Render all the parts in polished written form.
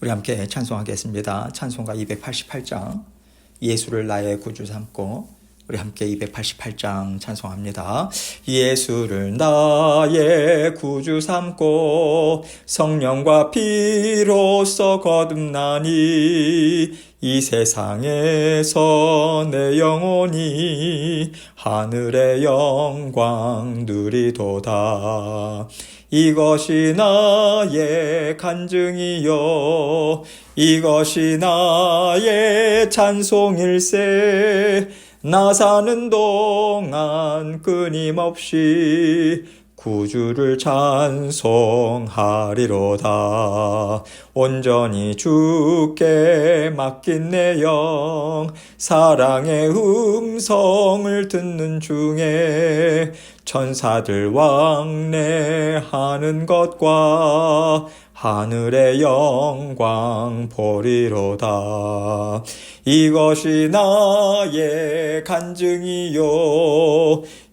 우리 함께 찬송하겠습니다. 찬송가 288장 예수를 나의 구주 삼고 우리 함께 288장 찬송합니다. 예수를 나의 구주 삼고 성령과 피로써 거듭나니 이 세상에서 내 영혼이 하늘의 영광 누리도다. 이것이 나의 간증이요 이것이 나의 찬송일세. 나 사는 동안 끊임없이 구주를 찬송하리로다. 온전히 주께 맡긴 내 영 사랑의 음성을 듣는 중에 천사들 왕래하는 것과 하늘의 영광 보리로다. 이것이 나의 간증이요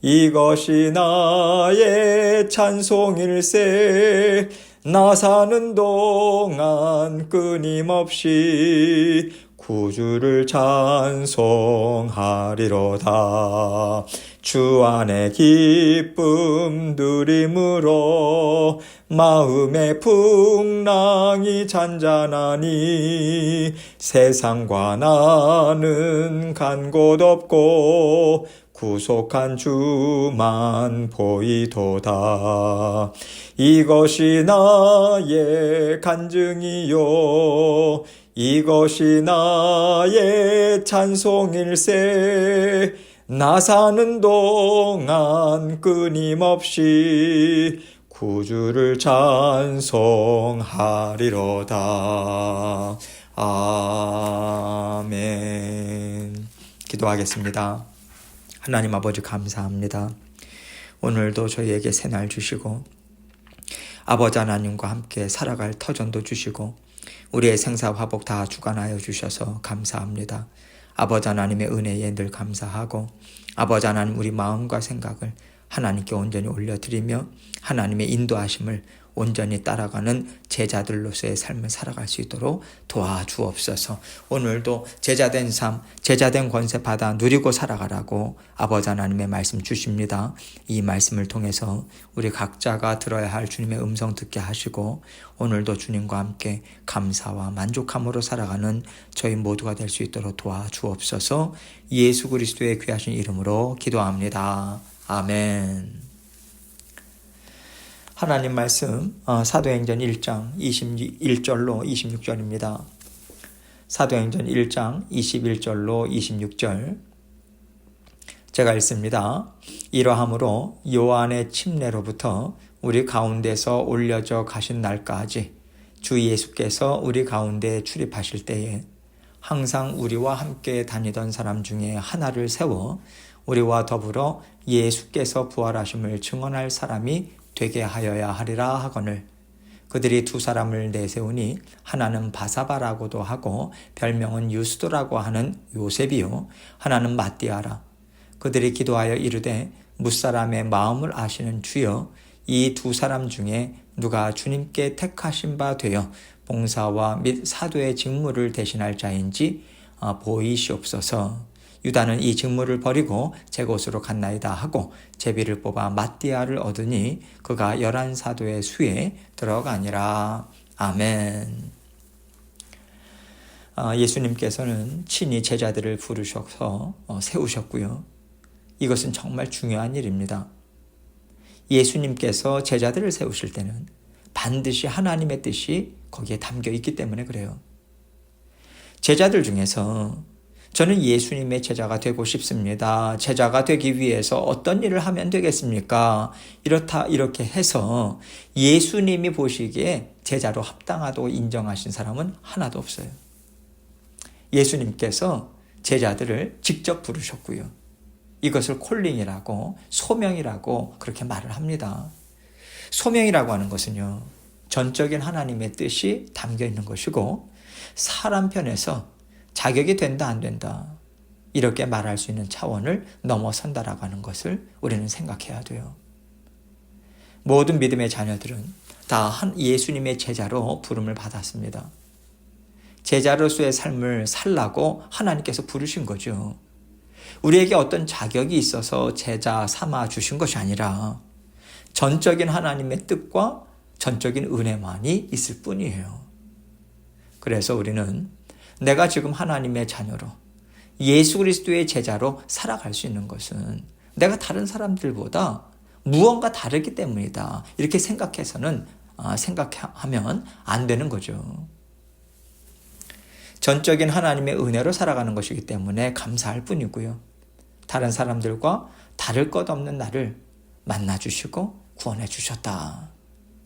이것이 나의 찬송일세. 나 사는 동안 끊임없이 구주를 찬송하리로다. 주 안에 기쁨 누림으로 마음의 풍랑이 잔잔하니 세상과 나는 간 곳 없고 구속한 주만 보이도다. 이것이 나의 간증이요 이것이 나의 찬송일세. 나 사는 동안 끊임없이 구주를 찬송하리로다. 아멘. 기도하겠습니다. 하나님 아버지 감사합니다. 오늘도 저희에게 새날 주시고 아버지 하나님과 함께 살아갈 터전도 주시고 우리의 생사화복 다 주관하여 주셔서 감사합니다. 아버지 하나님의 은혜에 늘 감사하고 아버지 하나님 우리 마음과 생각을 하나님께 온전히 올려드리며 하나님의 인도하심을 온전히 따라가는 제자들로서의 삶을 살아갈 수 있도록 도와주옵소서. 오늘도 제자된 삶, 제자된 권세 받아 누리고 살아가라고 아버지 하나님의 말씀 주십니다. 이 말씀을 통해서 우리 각자가 들어야 할 주님의 음성 듣게 하시고 오늘도 주님과 함께 감사와 만족함으로 살아가는 저희 모두가 될 수 있도록 도와주옵소서. 예수 그리스도의 귀하신 이름으로 기도합니다. 아멘. 하나님 말씀 사도행전 1장 21절로 26절입니다. 사도행전 1장 21절로 26절 제가 읽습니다. 이러함으로 요한의 침례로부터 우리 가운데서 올려져 가신 날까지 주 예수께서 우리 가운데 출입하실 때에 항상 우리와 함께 다니던 사람 중에 하나를 세워 우리와 더불어 예수께서 부활하심을 증언할 사람이 되게 하여야 하리라 하거늘 그들이 두 사람을 내세우니 하나는 바사바라고도 하고 별명은 유스도라고 하는 요셉이요 하나는 마띠아라. 그들이 기도하여 이르되 무사람의 마음을 아시는 주여 이 두 사람 중에 누가 주님께 택하신 바 되어 봉사와 및 사도의 직무를 대신할 자인지 보이시옵소서. 유다는 이 직무를 버리고 제 곳으로 갔나이다 하고 제비를 뽑아 마띠아를 얻으니 그가 11사도의 수에 들어가니라. 아멘. 예수님께서는 친히 제자들을 부르셔서 세우셨고요. 이것은 정말 중요한 일입니다. 예수님께서 제자들을 세우실 때는 반드시 하나님의 뜻이 거기에 담겨 있기 때문에 그래요. 제자들 중에서 저는 예수님의 제자가 되고 싶습니다. 제자가 되기 위해서 어떤 일을 하면 되겠습니까? 이렇게 해서 예수님이 보시기에 제자로 합당하다고 인정하신 사람은 하나도 없어요. 예수님께서 제자들을 직접 부르셨고요. 이것을 콜링이라고 소명이라고 그렇게 말을 합니다. 소명이라고 하는 것은요. 전적인 하나님의 뜻이 담겨 있는 것이고 사람 편에서 자격이 된다 안 된다 이렇게 말할 수 있는 차원을 넘어선다라고 하는 것을 우리는 생각해야 돼요. 모든 믿음의 자녀들은 다 한 예수님의 제자로 부름을 받았습니다. 제자로서의 삶을 살라고 하나님께서 부르신 거죠. 우리에게 어떤 자격이 있어서 제자 삼아 주신 것이 아니라 전적인 하나님의 뜻과 전적인 은혜만이 있을 뿐이에요. 그래서 우리는 내가 지금 하나님의 자녀로 예수 그리스도의 제자로 살아갈 수 있는 것은 내가 다른 사람들보다 무언가 다르기 때문이다. 이렇게 생각하면 안 되는 거죠. 전적인 하나님의 은혜로 살아가는 것이기 때문에 감사할 뿐이고요. 다른 사람들과 다를 것 없는 나를 만나주시고 구원해 주셨다.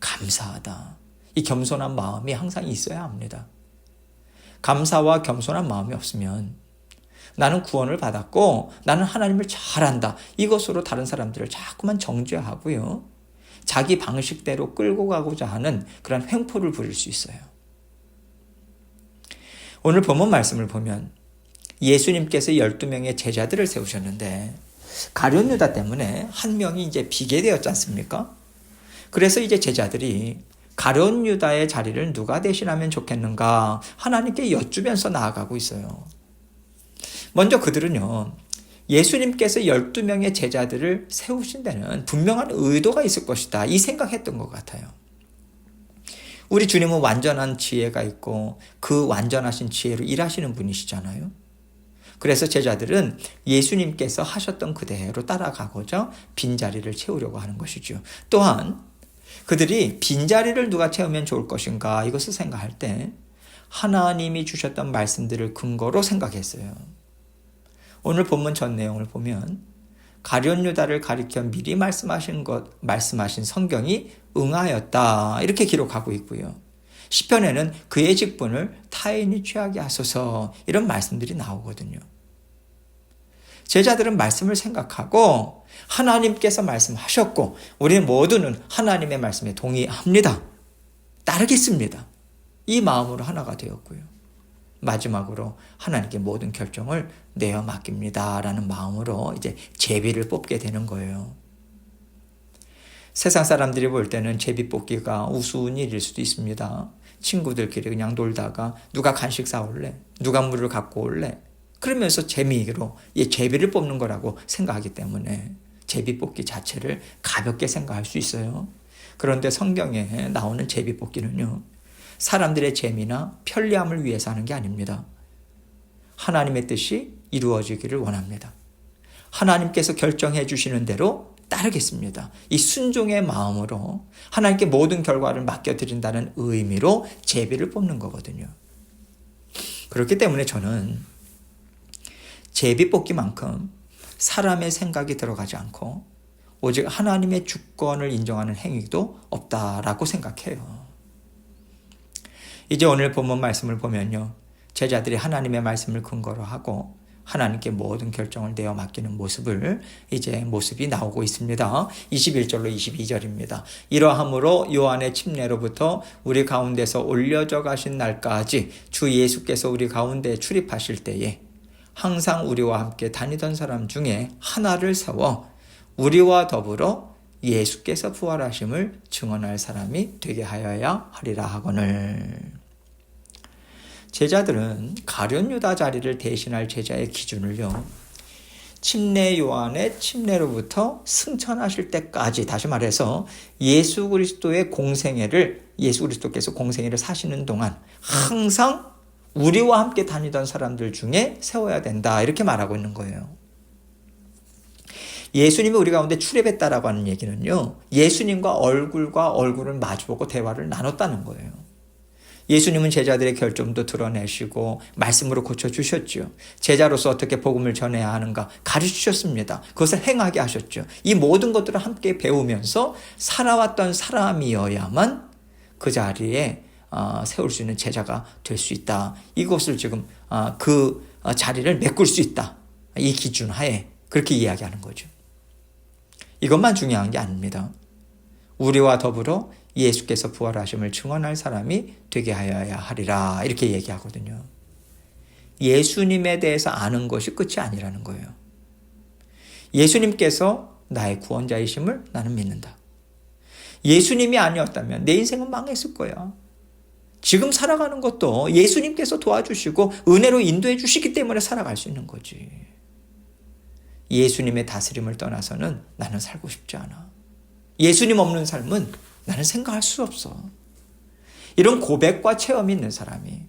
감사하다. 이 겸손한 마음이 항상 있어야 합니다. 감사와 겸손한 마음이 없으면 나는 구원을 받았고 나는 하나님을 잘 안다. 이것으로 다른 사람들을 자꾸만 정죄하고요. 자기 방식대로 끌고 가고자 하는 그런 횡포를 부릴 수 있어요. 오늘 본문 말씀을 보면 예수님께서 12명의 제자들을 세우셨는데 가룟 유다 때문에 한 명이 이제 비게 되었지 않습니까? 그래서 이제 제자들이 가룟 유다의 자리를 누가 대신하면 좋겠는가 하나님께 여쭈면서 나아가고 있어요. 먼저 그들은요, 예수님께서 12명의 제자들을 세우신 데는 분명한 의도가 있을 것이다. 이 생각했던 것 같아요. 우리 주님은 완전한 지혜가 있고 그 완전하신 지혜로 일하시는 분이시잖아요. 그래서 제자들은 예수님께서 하셨던 그대로 따라가고자 빈자리를 채우려고 하는 것이죠. 또한 그들이 빈자리를 누가 채우면 좋을 것인가 이것을 생각할 때 하나님이 주셨던 말씀들을 근거로 생각했어요. 오늘 본문 전 내용을 보면 가룟 유다를 가리켜 미리 말씀하신 성경이 응하였다 이렇게 기록하고 있고요. 시편에는 그의 직분을 타인이 취하게 하소서 이런 말씀들이 나오거든요. 제자들은 말씀을 생각하고 하나님께서 말씀하셨고 우리 모두는 하나님의 말씀에 동의합니다. 따르겠습니다. 이 마음으로 하나가 되었고요. 마지막으로 하나님께 모든 결정을 내어 맡깁니다 라는 마음으로 이제 제비를 뽑게 되는 거예요. 세상 사람들이 볼 때는 제비 뽑기가 우스운 일일 수도 있습니다. 친구들끼리 그냥 놀다가 누가 간식 사올래? 누가 물을 갖고 올래? 그러면서 재미로 제비를 뽑는 거라고 생각하기 때문에 제비 뽑기 자체를 가볍게 생각할 수 있어요. 그런데 성경에 나오는 제비 뽑기는요, 사람들의 재미나 편리함을 위해서 하는 게 아닙니다. 하나님의 뜻이 이루어지기를 원합니다. 하나님께서 결정해 주시는 대로 따르겠습니다. 이 순종의 마음으로 하나님께 모든 결과를 맡겨드린다는 의미로 제비를 뽑는 거거든요. 그렇기 때문에 저는 제비 뽑기만큼 사람의 생각이 들어가지 않고 오직 하나님의 주권을 인정하는 행위도 없다라고 생각해요. 이제 오늘 본문 말씀을 보면요, 제자들이 하나님의 말씀을 근거로 하고 하나님께 모든 결정을 내어 맡기는 모습이 나오고 있습니다. 21절로 22절입니다. 이러함으로 요한의 침례로부터 우리 가운데서 올려져 가신 날까지 주 예수께서 우리 가운데 출입하실 때에 항상 우리와 함께 다니던 사람 중에 하나를 세워 우리와 더불어 예수께서 부활하심을 증언할 사람이 되게 하여야 하리라 하거늘. 제자들은 가룟 유다 자리를 대신할 제자의 기준을요, 침례 요한의 침례로부터 승천하실 때까지, 다시 말해서 예수 그리스도께서 공생애를 사시는 동안 항상 우리와 함께 다니던 사람들 중에 세워야 된다 이렇게 말하고 있는 거예요. 예수님이 우리 가운데 출입했다라고 하는 얘기는요, 예수님과 얼굴을 마주보고 대화를 나눴다는 거예요. 예수님은 제자들의 결점도 드러내시고 말씀으로 고쳐주셨죠. 제자로서 어떻게 복음을 전해야 하는가 가르치셨습니다. 그것을 행하게 하셨죠. 이 모든 것들을 함께 배우면서 살아왔던 사람이어야만 그 자리에 세울 수 있는 제자가 될 수 있다. 이것을 지금 그 자리를 메꿀 수 있다. 이 기준 하에 그렇게 이야기하는 거죠. 이것만 중요한 게 아닙니다. 우리와 더불어 예수께서 부활하심을 증언할 사람이 되게 하여야 하리라 이렇게 얘기하거든요. 예수님에 대해서 아는 것이 끝이 아니라는 거예요. 예수님께서 나의 구원자이심을 나는 믿는다. 예수님이 아니었다면 내 인생은 망했을 거야. 지금 살아가는 것도 예수님께서 도와주시고 은혜로 인도해 주시기 때문에 살아갈 수 있는 거지. 예수님의 다스림을 떠나서는 나는 살고 싶지 않아. 예수님 없는 삶은 나는 생각할 수 없어. 이런 고백과 체험이 있는 사람이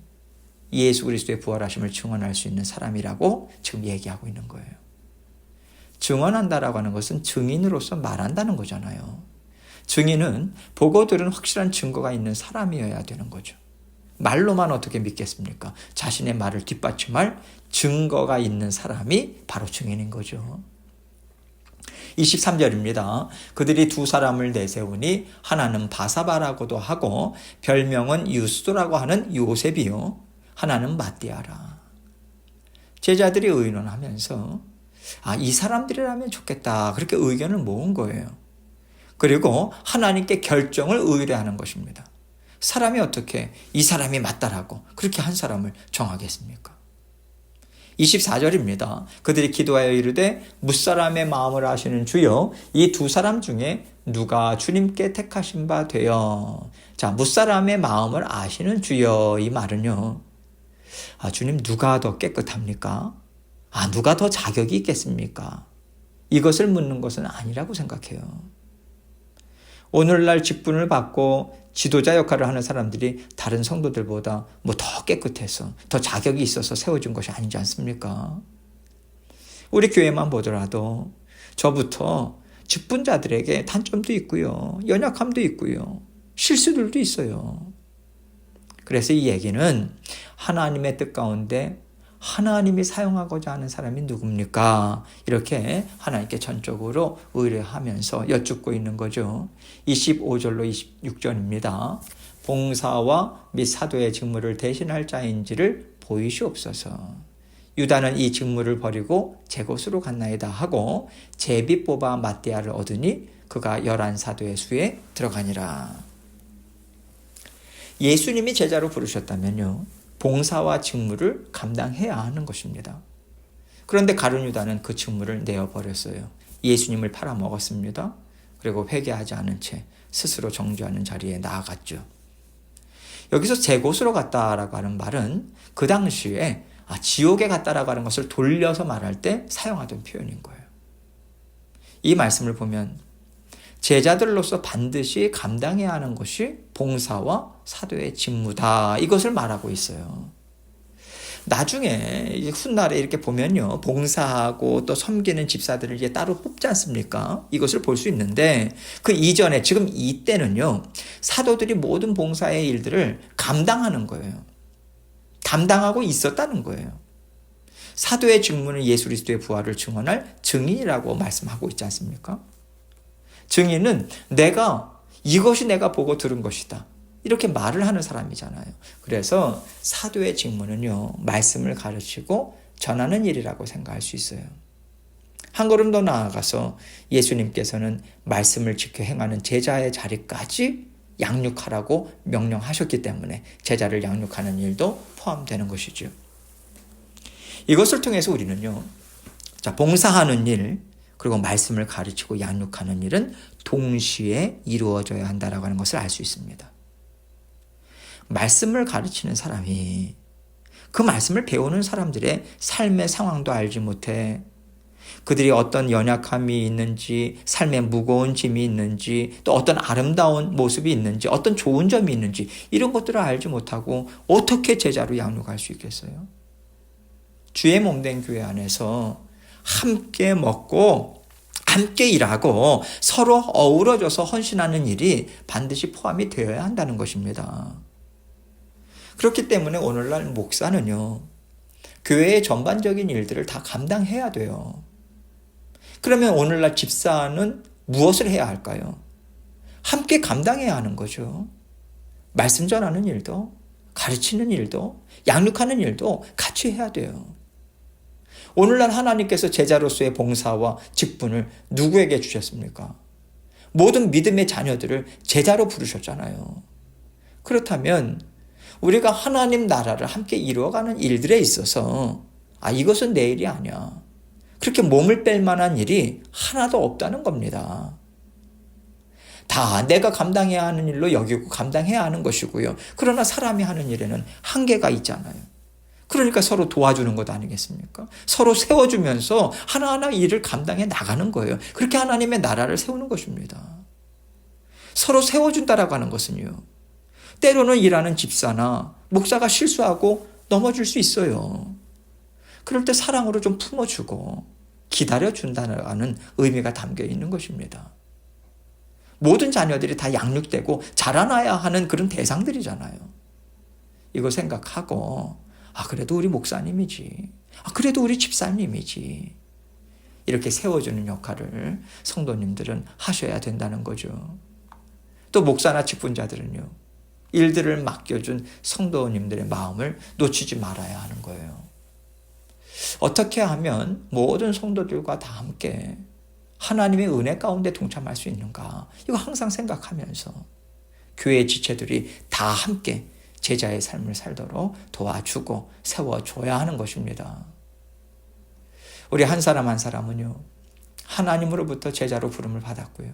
예수 그리스도의 부활하심을 증언할 수 있는 사람이라고 지금 얘기하고 있는 거예요. 증언한다라고 하는 것은 증인으로서 말한다는 거잖아요. 증인은 보고 들은 확실한 증거가 있는 사람이어야 되는 거죠. 말로만 어떻게 믿겠습니까? 자신의 말을 뒷받침할 증거가 있는 사람이 바로 증인인 거죠. 23절입니다. 그들이 두 사람을 내세우니 하나는 바사바라고도 하고 별명은 유스도라고 하는 요셉이요, 하나는 마띠아라. 제자들이 의논하면서 이 사람들이라면 좋겠다, 그렇게 의견을 모은 거예요. 그리고 하나님께 결정을 의뢰하는 것입니다. 사람이 어떻게 이 사람이 맞다라고 그렇게 한 사람을 정하겠습니까? 24절입니다. 그들이 기도하여 이르되 무사람의 마음을 아시는 주여, 이 두 사람 중에 누가 주님께 택하신 바 되어. 자, 무사람의 마음을 아시는 주여, 이 말은요, 주님 누가 더 깨끗합니까? 누가 더 자격이 있겠습니까? 이것을 묻는 것은 아니라고 생각해요. 오늘날 직분을 받고 지도자 역할을 하는 사람들이 다른 성도들보다 더 깨끗해서 더 자격이 있어서 세워진 것이 아니지 않습니까? 우리 교회만 보더라도 저부터 직분자들에게 단점도 있고요, 연약함도 있고요, 실수들도 있어요. 그래서 이 얘기는 하나님의 뜻 가운데 하나님이 사용하고자 하는 사람이 누굽니까? 이렇게 하나님께 전적으로 의뢰하면서 여쭙고 있는 거죠. 25절로 26절입니다. 봉사와 및 사도의 직무를 대신할 자인지를 보이시옵소서. 유다는 이 직무를 버리고 제 곳으로 갔나이다 하고 제비 뽑아 마띠아를 얻으니 그가 11사도의 수에 들어가니라. 예수님이 제자로 부르셨다면요, 봉사와 직무를 감당해야 하는 것입니다. 그런데 가룟 유다는 그 직무를 내어버렸어요. 예수님을 팔아먹었습니다. 그리고 회개하지 않은 채 스스로 정죄하는 자리에 나아갔죠. 여기서 제 곳으로 갔다라고 하는 말은 그 당시에 지옥에 갔다라고 하는 것을 돌려서 말할 때 사용하던 표현인 거예요. 이 말씀을 보면 제자들로서 반드시 감당해야 하는 것이 봉사와 사도의 직무다, 이것을 말하고 있어요. 나중에 훗날에 이렇게 보면요, 봉사하고 또 섬기는 집사들을 이제 따로 뽑지 않습니까? 이것을 볼 수 있는데 그 이전에 지금 이때는요, 사도들이 모든 봉사의 일들을 감당하는 거예요. 담당하고 있었다는 거예요. 사도의 직무는 예수 그리스도의 부활을 증언할 증인이라고 말씀하고 있지 않습니까? 증인은 이것이 내가 보고 들은 것이다, 이렇게 말을 하는 사람이잖아요. 그래서 사도의 직무는요, 말씀을 가르치고 전하는 일이라고 생각할 수 있어요. 한 걸음 더 나아가서 예수님께서는 말씀을 지켜 행하는 제자의 자리까지 양육하라고 명령하셨기 때문에 제자를 양육하는 일도 포함되는 것이죠. 이것을 통해서 우리는요, 봉사하는 일, 그리고 말씀을 가르치고 양육하는 일은 동시에 이루어져야 한다라고 하는 것을 알 수 있습니다. 말씀을 가르치는 사람이 그 말씀을 배우는 사람들의 삶의 상황도 알지 못해, 그들이 어떤 연약함이 있는지, 삶에 무거운 짐이 있는지, 또 어떤 아름다운 모습이 있는지, 어떤 좋은 점이 있는지, 이런 것들을 알지 못하고 어떻게 제자로 양육할 수 있겠어요? 주의 몸된 교회 안에서 함께 먹고 함께 일하고 서로 어우러져서 헌신하는 일이 반드시 포함이 되어야 한다는 것입니다. 그렇기 때문에 오늘날 목사는요, 교회의 전반적인 일들을 다 감당해야 돼요. 그러면 오늘날 집사는 무엇을 해야 할까요? 함께 감당해야 하는 거죠. 말씀 전하는 일도, 가르치는 일도, 양육하는 일도 같이 해야 돼요. 오늘날 하나님께서 제자로서의 봉사와 직분을 누구에게 주셨습니까? 모든 믿음의 자녀들을 제자로 부르셨잖아요. 그렇다면 우리가 하나님 나라를 함께 이루어가는 일들에 있어서 이것은 내 일이 아니야, 그렇게 몸을 뺄 만한 일이 하나도 없다는 겁니다. 다 내가 감당해야 하는 일로 여기고 감당해야 하는 것이고요. 그러나 사람이 하는 일에는 한계가 있잖아요. 그러니까 서로 도와주는 것 아니겠습니까? 서로 세워주면서 하나하나 일을 감당해 나가는 거예요. 그렇게 하나님의 나라를 세우는 것입니다. 서로 세워준다라고 하는 것은요. 때로는 일하는 집사나 목사가 실수하고 넘어질 수 있어요. 그럴 때 사랑으로 좀 품어주고 기다려준다는 의미가 담겨 있는 것입니다. 모든 자녀들이 다 양육되고 자라나야 하는 그런 대상들이잖아요. 이거 생각하고 그래도 우리 목사님이지. 그래도 우리 집사님이지. 이렇게 세워주는 역할을 성도님들은 하셔야 된다는 거죠. 또 목사나 직분자들은요. 일들을 맡겨준 성도님들의 마음을 놓치지 말아야 하는 거예요. 어떻게 하면 모든 성도들과 다 함께 하나님의 은혜 가운데 동참할 수 있는가? 이거 항상 생각하면서 교회 지체들이 다 함께 제자의 삶을 살도록 도와주고 세워줘야 하는 것입니다. 우리 한 사람 한 사람은요. 하나님으로부터 제자로 부름을 받았고요.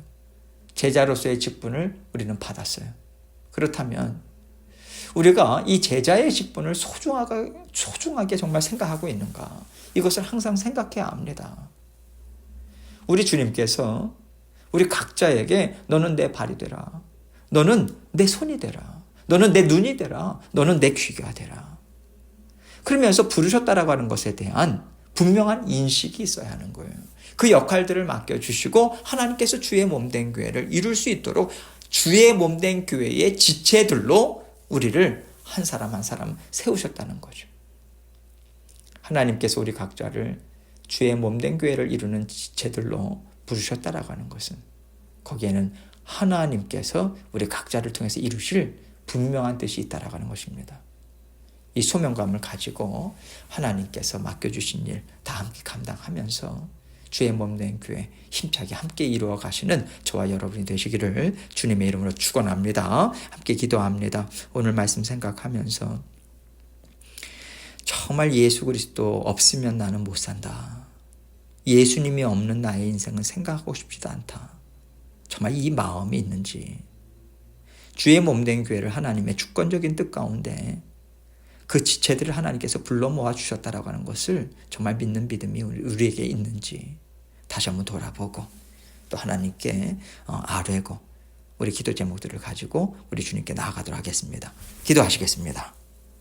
제자로서의 직분을 우리는 받았어요. 그렇다면 우리가 이 제자의 직분을 소중하게 정말 생각하고 있는가? 이것을 항상 생각해야 합니다. 우리 주님께서 우리 각자에게 너는 내 발이 되라. 너는 내 손이 되라. 너는 내 눈이 되라. 너는 내 귀가 되라. 그러면서 부르셨다라고 하는 것에 대한 분명한 인식이 있어야 하는 거예요. 그 역할들을 맡겨주시고 하나님께서 주의 몸된 교회를 이룰 수 있도록 주의 몸된 교회의 지체들로 우리를 한 사람 한 사람 세우셨다는 거죠. 하나님께서 우리 각자를 주의 몸된 교회를 이루는 지체들로 부르셨다라고 하는 것은 거기에는 하나님께서 우리 각자를 통해서 이루실 분명한 뜻이 있다라고 하는 것입니다. 이 소명감을 가지고 하나님께서 맡겨주신 일 다 함께 감당하면서 주의 몸된 교회 힘차게 함께 이루어 가시는 저와 여러분이 되시기를 주님의 이름으로 축원합니다. 함께 기도합니다. 오늘 말씀 생각하면서 정말 예수 그리스도 없으면 나는 못 산다. 예수님이 없는 나의 인생은 생각하고 싶지도 않다. 정말 이 마음이 있는지 주의 몸된 교회를 하나님의 주권적인 뜻 가운데 그 지체들을 하나님께서 불러 모아 주셨다라고 하는 것을 정말 믿는 믿음이 우리에게 있는지 다시 한번 돌아보고 또 하나님께 아뢰고 우리 기도 제목들을 가지고 우리 주님께 나아가도록 하겠습니다. 기도하시겠습니다.